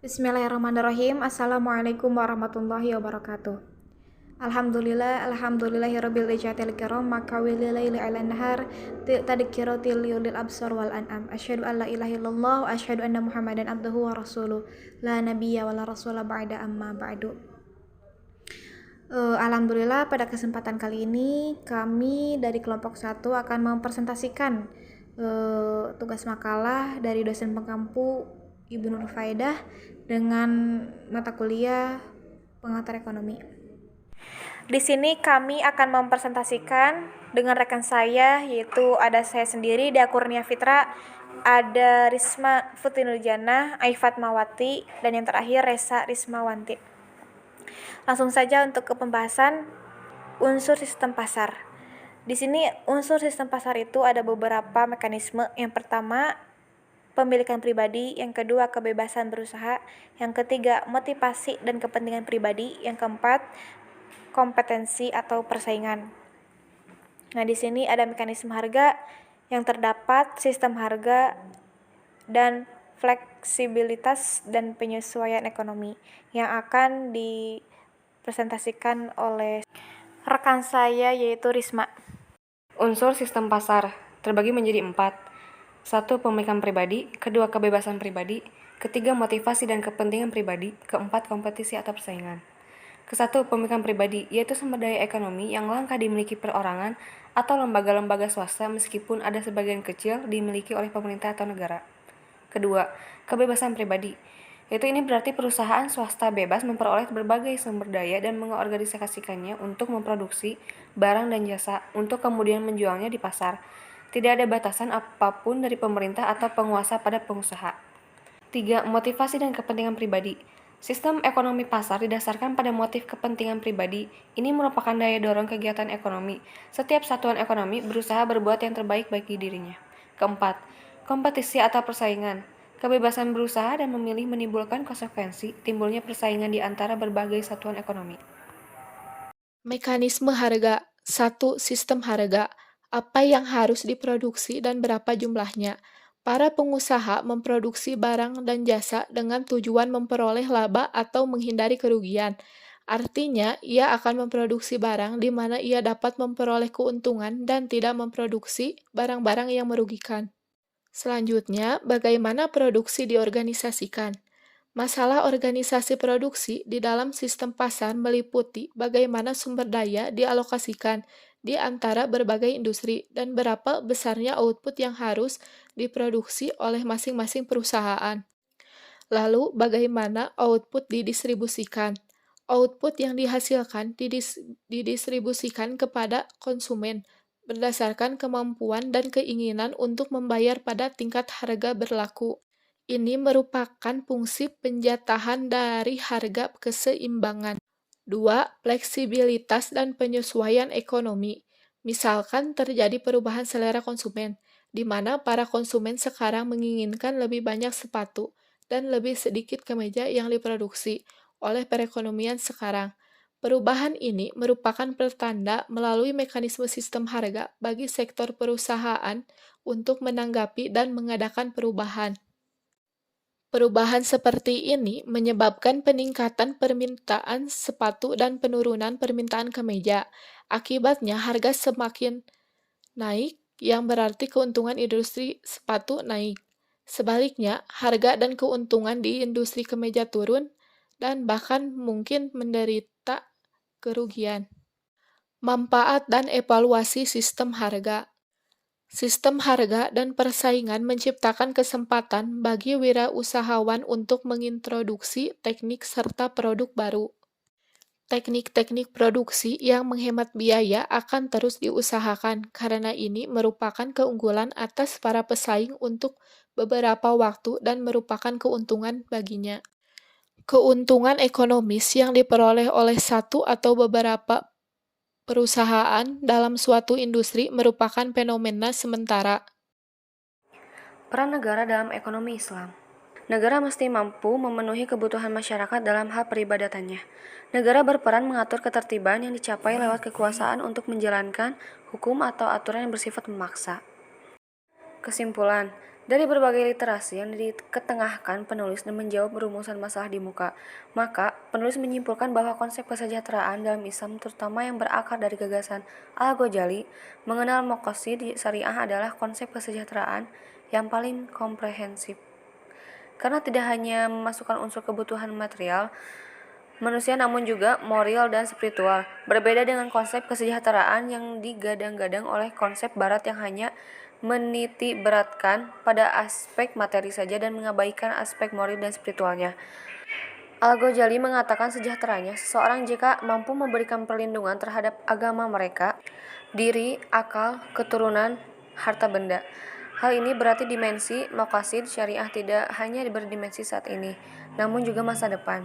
Bismillahirrahmanirrahim. Assalamualaikum warahmatullahi wabarakatuh. Alhamdulillahirabbil ijatil kiram maka wililaili ala nahar tadhkiro tilil absar wal an'am. Asyhadu an la ilaha illallah wa asyhadu anna Muhammadan abduhu wa rasuluh. La nabiyya wa la rasula ba'da amma ba'du. Alhamdulillah pada kesempatan kali ini kami dari kelompok 1 akan mempresentasikan tugas makalah dari dosen pengampu Ibu Nur Faidah dengan mata kuliah pengantar ekonomi. Di sini kami akan mempresentasikan dengan rekan saya, yaitu ada saya sendiri, Dea Kurnia Fitra, ada Risma Futinurjana, Aifat Mawati, dan yang terakhir Resa Rismawanti. Langsung saja untuk ke pembahasan unsur sistem pasar. Di sini unsur sistem pasar itu ada beberapa mekanisme. Yang pertama, pemilikan pribadi, yang kedua kebebasan berusaha, yang ketiga motivasi dan kepentingan pribadi, yang keempat kompetensi atau persaingan. Nah, di sini ada mekanisme harga yang terdapat sistem harga dan fleksibilitas dan penyesuaian ekonomi yang akan dipresentasikan oleh rekan saya yaitu Risma. Unsur sistem pasar terbagi menjadi 4. 1. Pemilikan pribadi, kedua kebebasan pribadi, ketiga motivasi dan kepentingan pribadi, keempat kompetisi atau persaingan. Kesatu, pemilikan pribadi, yaitu sumber daya ekonomi yang langka dimiliki perorangan atau lembaga-lembaga swasta meskipun ada sebagian kecil dimiliki oleh pemerintah atau negara. Kedua, kebebasan pribadi, yaitu ini berarti perusahaan swasta bebas memperoleh berbagai sumber daya dan mengorganisasikannya untuk memproduksi barang dan jasa untuk kemudian menjualnya di pasar. Tidak ada batasan apapun dari pemerintah atau penguasa pada pengusaha. 3. Motivasi dan kepentingan pribadi. Sistem ekonomi pasar didasarkan pada motif kepentingan pribadi. Ini merupakan daya dorong kegiatan ekonomi. Setiap satuan ekonomi berusaha berbuat yang terbaik bagi dirinya. Keempat, kompetisi atau persaingan. Kebebasan berusaha dan memilih menimbulkan konsekuensi timbulnya persaingan di antara berbagai satuan ekonomi. Mekanisme harga. 1. Sistem harga. Apa yang harus diproduksi dan berapa jumlahnya. Para pengusaha memproduksi barang dan jasa dengan tujuan memperoleh laba atau menghindari kerugian. Artinya, ia akan memproduksi barang di mana ia dapat memperoleh keuntungan dan tidak memproduksi barang-barang yang merugikan. Selanjutnya, bagaimana produksi diorganisasikan? Masalah organisasi produksi di dalam sistem pasar meliputi bagaimana sumber daya dialokasikan di antara berbagai industri dan berapa besarnya output yang harus diproduksi oleh masing-masing perusahaan. Lalu, bagaimana output didistribusikan? Output yang dihasilkan didistribusikan kepada konsumen berdasarkan kemampuan dan keinginan untuk membayar pada tingkat harga berlaku. Ini merupakan fungsi penjatahan dari harga keseimbangan. 2. Fleksibilitas dan penyesuaian ekonomi. Misalkan terjadi perubahan selera konsumen, di mana para konsumen sekarang menginginkan lebih banyak sepatu dan lebih sedikit kemeja yang diproduksi oleh perekonomian sekarang. Perubahan ini merupakan pertanda melalui mekanisme sistem harga bagi sektor perusahaan untuk menanggapi dan mengadakan perubahan. Perubahan seperti ini menyebabkan peningkatan permintaan sepatu dan penurunan permintaan kemeja. Akibatnya, harga semakin naik, yang berarti keuntungan industri sepatu naik. Sebaliknya, harga dan keuntungan di industri kemeja turun dan bahkan mungkin menderita kerugian. Manfaat dan evaluasi sistem harga. Sistem harga dan persaingan menciptakan kesempatan bagi wirausahawan untuk mengintroduksi teknik serta produk baru. Teknik-teknik produksi yang menghemat biaya akan terus diusahakan karena ini merupakan keunggulan atas para pesaing untuk beberapa waktu dan merupakan keuntungan baginya. Keuntungan ekonomis yang diperoleh oleh satu atau beberapa perusahaan dalam suatu industri merupakan fenomena sementara. Peran negara dalam ekonomi Islam. Negara mesti mampu memenuhi kebutuhan masyarakat dalam hal peribadatannya. Negara berperan mengatur ketertiban yang dicapai lewat kekuasaan untuk menjalankan hukum atau aturan yang bersifat memaksa. Kesimpulan, Dari berbagai literasi yang diketengahkan penulis dan menjawab rumusan masalah di muka, maka penulis menyimpulkan bahwa konsep kesejahteraan dalam Islam, terutama yang berakar dari gagasan Al-Ghazali, mengenal maqasid syariah adalah konsep kesejahteraan yang paling komprehensif. Karena tidak hanya memasukkan unsur kebutuhan material manusia namun juga moral dan spiritual. Berbeda dengan konsep kesejahteraan yang digadang-gadang oleh konsep barat yang hanya meniti beratkan pada aspek materi saja dan mengabaikan aspek moral dan spiritualnya. Al-Ghazali mengatakan sejahteranya seseorang jika mampu memberikan perlindungan terhadap agama mereka, diri, akal, keturunan, harta benda. Hal ini berarti dimensi maqasid syariah tidak hanya berdimensi saat ini, namun juga masa depan.